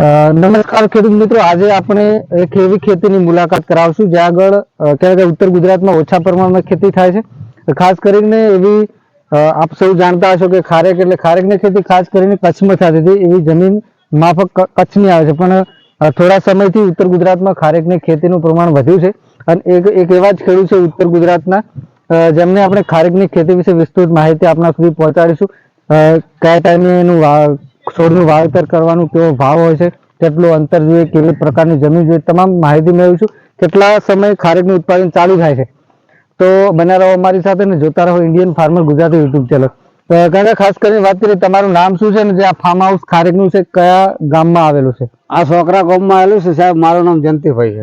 નમસ્કાર ખેડૂત મિત્રો, આજે આપણે એક એવી ખેતીની મુલાકાત કરાવશું જ્યાં આગળ ક્યાંક ઉત્તર ગુજરાતમાં ઓછા પ્રમાણમાં ખેતી થાય છે। ખાસ કરીને એવી આપ સૌ જાણતા હશો કે ખારેક એટલે ખારેકની ખેતી ખાસ કરીને કચ્છમાં થતી હતી। એવી જમીન માફક કચ્છની આવે છે, પણ થોડા સમયથી ઉત્તર ગુજરાતમાં ખારેકની ખેતીનું પ્રમાણ વધ્યું છે અને એક એવા જ ખેડૂત છે ઉત્તર ગુજરાતના જેમને આપણે ખારેકની ખેતી વિશે વિસ્તૃત માહિતી આપના સુધી પહોંચાડીશું। કયા ટાઈમે એનું છોડનું વાવેતર કરવાનું, કેવો ભાવ હોય છે, કેટલું અંતર જોઈએ, કેવી પ્રકારની જમીન જોઈએ, તમામ માહિતી મેળવીશું। કેટલા સમય ખારેકનું ઉત્પાદન ચાલુ થાય છે, તો બન્યા રહો અમારી સાથે ને જોતા રહો Indian farmer Gujarati YouTube channel. કાકા, ખાસ કરીને વાત કરીએ, તમારું નામ શું છે ને જે આ ફાર્મ હાઉસ ખારેકનું છે કયા ગામમાં આવેલું છે? આ છોકરા ગામમાં આવેલું છે સાહેબ। મારું નામ જયંતિભાઈ છે,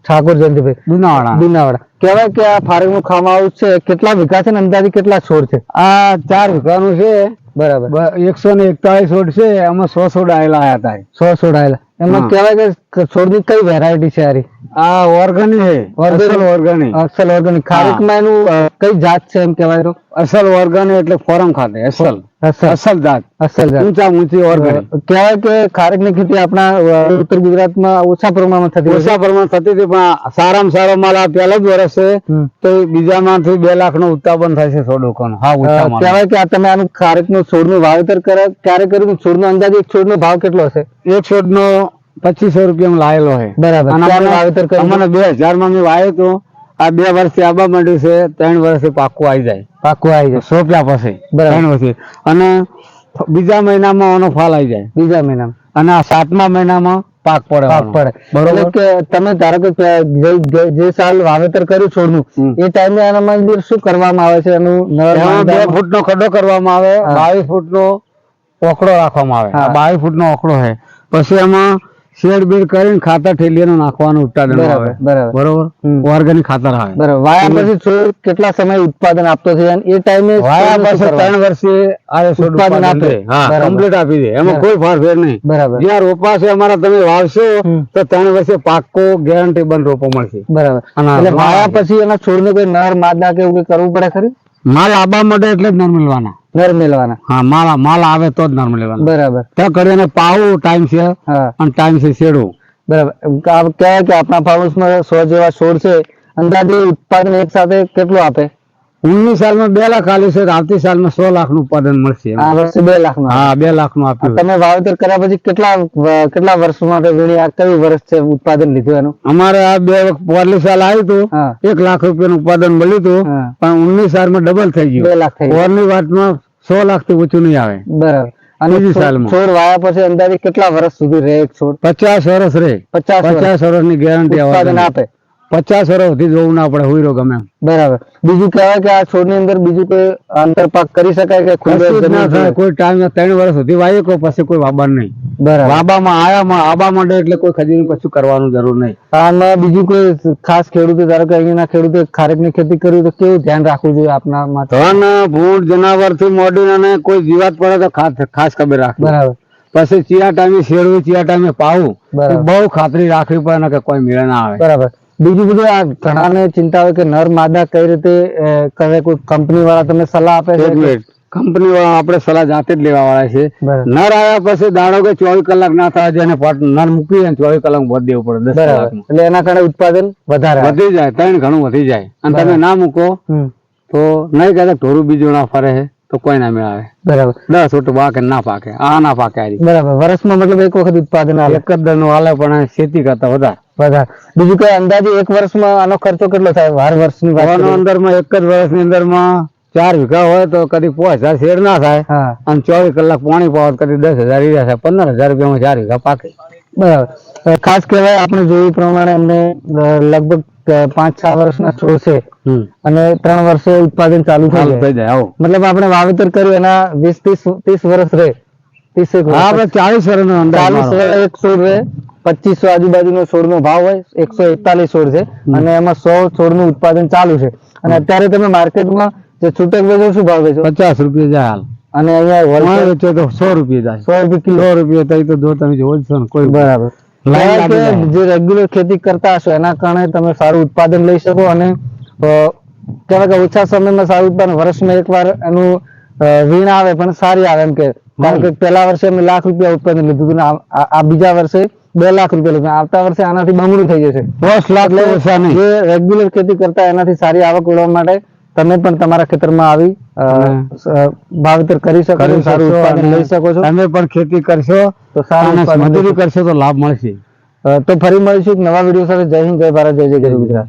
ઠાકોર જયંતિભાઈ, દુનાવાડા। કહેવાય કે આ ખારેકનું ફાર્મ હાઉસ છે, કેટલા વીઘા છે ને અંદાજે કેટલા છોડ છે? આ 4 વીઘાનું છે। બરાબર, 141 છોડ છે, એમાં 100 છોડ આવેલા હતા। 100 છોડ આવેલા, એમાં કહેવાય કે છોડની કઈ વેરાયટી છે? આરી આ ઓર્ગેનિક છે, અસલ ઓર્ગેનિક। ખારેકમાં એનું કઈ જાત છે એમ કહેવાય તો? અસલ ઓર્ગેનિક એટલે ફોરમ ખાતે અસલ જાત ઊંચી ઓર્ગેનિક। કહેવાય કે ખારેકની ખેતી આપણા ઉત્તર ગુજરાતમાં ઓછા પ્રમાણમાં થતી હતી, પણ સારામાં સારો માલ આ પહેલા જ વર્ષ છે, તો બીજામાંથી 2 લાખ નું ઉત્પાદન થાય છે છોડનું। કહેવાય કે આ તમે આનું ખારેકનું છોડનું વાવેતર ક્યારે કર્યું? છોડનો અંદાજે એક છોડનો ભાવ કેટલો હશે? એક છોડનો 2500 રૂપિયામાં લાયેલો છે। બરાબર, વાવેતર કર્યું મને 2000 માં મેં વાવ્યો હતો। આ 2 વર્ષથી આબા માંડ્યું છે, 3 વર્ષથી પાકું આવી જાય સોંપ્યા પછી 3 વર્ષથી, અને બીજા મહિનામાં આનો ફાલ આવી જાય, બીજા મહિનામાં, અને આ 7મા મહિનામાં પાક પડે। બરોબર, કે તમે ધારો કે જે સાલ વાવેતર કર્યું છોડનું, એ ટાઈમે આનામાં શું કરવામાં આવે છે? એનું 2 ફૂટનો ખડ્ડો કરવામાં આવે, 22 ફૂટનો ઓકડો રાખવામાં આવે। 22 ફૂટનો ઓકડો છે, પછી એમાં શેડ બેડ કરીને ખાતર ઠેલીનું નાખવાનું ઉત્પાદન આવે। બરોબર, ઓર્ગેનિક ખાતર આવે। બરાબર, વાયા પછી છોડ કેટલા સમય ઉત્પાદન આપતો છે? એ ટાઈમે વાયા પછી 3 વર્ષે આ ઉત્પાદન આપે, કમ્પ્લીટ આપી દે, એમાં કોઈ ફેર નહીં। બરાબર, જ્યાં રોપા છે અમારા, તમે વાવશો તો 3 વર્ષે પાકો ગેરંટી બંધ રોપો મળશે। બરાબર, એટલે વાયા પછી એના છોડને કોઈ નર માદા કે એવું કરવું પડે ખરી? માલ આબા માટે એટલે જ નર મેળવાના। હા, માલ આવે તો જ નર મેળવાના। બરાબર, ત્યાં કરીને પાવું ટાઈમ છે અને ટાઈમ છે શેડવું। બરાબર, કહેવાય કે આપણા ફાર્મ હાઉસમાં 100 જેવા છોડ છે, અંદાજે ઉત્પાદન એક સાથે કેટલું આપે? 19 સાલમાં 2 લાખ આલ્યું છે, આવતી સાલમાં 100 લાખ નું ઉત્પાદન મળશે। આ વર્ષે 2 લાખ નું? હા, 2 લાખ નું આપ્યું। તમે વાવેતર કર્યા પછી કેટલા વર્ષ માટે કયું વર્ષ છે ઉત્પાદન લીધું એનું? અમારે આ 2 સાલ આવ્યું હતું, 1 લાખ રૂપિયાનું ઉત્પાદન મળ્યું હતું, પણ 19 સાલમાં ડબલ થઈ ગયું, 2 લાખ થઈ ગયું। ઓરની વાતમાં 100 લાખ થી ઓછું નહીં આવે। બરાબર, અને છોડ વાયા પછી અંદાજે કેટલા વર્ષ સુધી રહે એક છોડ? 50 વર્ષ રહે। 50 વર્ષની ગેરંટી આપે। 50 વર્ષ સુધી જોવું ના પડે, હુઈરો ગમે। બરાબર, બીજું કહેવાય કે આ છોડની અંદર બીજું કોઈ આંતરપાક કરી શકાય કે કોઈ ટાઈમ 3 વર્ષ સુધી વાવી કો, પછી કોઈ વાબાન નહીં। બરાબર, વાબામાં આબા માંડે એટલે કોઈ ખજીનું કશું કરવાનું જરૂર નહીં। આમાં બીજું કોઈ ખાસ ખેડૂતો, ધારો કે અહીંના ખેડૂતો ખારેકની ખેતી કરી તો કેવું ધ્યાન રાખવું જોઈએ આપના માટે? ધન ભૂંડ જનાવર થી મોડીને કોઈ જીવાત પડે તો ખાસ ખબર રાખવી। બરાબર, પછી ચિયા ટાઈમે શેડવું, ચિયા ટાઈમે પાવું, બહુ ખાતરી રાખવી પડે કે કોઈ મેળ ના આવે। બરાબર, બીજું બધું આ ઘણાને ચિંતા હોય કે નર માદા કઈ રીતે કરે, કોઈ કંપની વાળા તમને સલાહ આપે છે? કંપની વાળા આપણે સલાહ જાતે જ લેવા વાળા છે। નર આવ્યા પછી દાડો કે 24 કલાક ના થાય, જેને નર મૂકી 24 કલાક ભરી દેવું પડે। બરાબર, એટલે એના કારણે ઉત્પાદન વધારે વધી જાય, 3 ગણું વધી જાય। અને તમે ના મૂકો તો નહીં કહેતા ઢોરું બીજું ના ફરે તો કોઈ ના મેળાવે। બરાબર, 10 છોટું પાકે ના પાકે, આ ના પાકે। બરાબર, વર્ષમાં મતલબ એક વખત ઉત્પાદન એક જ દર હાલે, પણ ખેતી કરતા વધારે। બીજું કઈ અંદાજે એક વર્ષમાં આનો ખર્ચો કેટલો થાય? 12 વર્ષની અંદરમાં એક જ વર્ષની અંદરમાં 4 વીઘા હોય તો કદી 5000 શેર ના થાય, અને 24 કલાક પાણી પાવ કદી 10,000 ઈરા થાય। 15,000 રૂપિયામાં 4 વીઘા પાકે। બરાબર, ખાસ કહેવાય આપણે જોયું પ્રમાણે એમને લગભગ 5-6 વર્ષના છોડ છે અને 3 વર્ષે ઉત્પાદન ચાલુ થઈ જાય। મતલબ આપણે વાવેતર કર્યું એના 20-30 વર્ષ રહે, 40 વર્ષ એક છોડ રહે, 2500 આજુબાજુનો છોડનો ભાવ હોય, 141 છોડ છે અને એમાં 100 છોડનું ઉત્પાદન ચાલુ છે। અને અત્યારે તમે માર્કેટમાં જે છૂટક વેચો શું ભાવ વેચો? 50 રૂપિયા જાય હાલ, અને અહીંયા વેચો તો 100 રૂપિયા જાય। 100 રૂપિયા કિલો? 100 રૂપિયા થઈ તો જો તમે જોવો છો ને કોઈ। બરાબર, જે રેગ્યુલર ખેતી કરતા હશો એના કારણે તમે સારું ઉત્પાદન લઈ શકો, અને કહેવાય કે ઓછા સમયમાં સારું ઉત્પાદન, વર્ષમાં એકવાર એનું વીણ આવે પણ સારી આવે એમ કે કારણ કે પેલા વર્ષે અમે લાખ રૂપિયા ઉત્પાદન લીધું હતું ને આ બીજા વર્ષે 2 લાખ રૂપિયા લીધું. આવતા વર્ષે આનાથી બમણું થઈ જશે. 10 લાખ ઓછા નહીં. જે રેગ્યુલર ખેતી કરતા એનાથી સારી આવક મેળવવા માટે તમે પણ તમારા ખેતરમાં આવી વાવેતર કરી શકો છો, સારું ઉત્પાદન લઈ શકો છો. તમે પણ ખેતી કરશો તો સારું મજૂરી કરશો તો લાભ મળશે. તો ફરી મળીશું એક નવા વિડીયો સાથે. જય હિન્દ, જય ભારત, જય જય ગરવી ગુજરાત.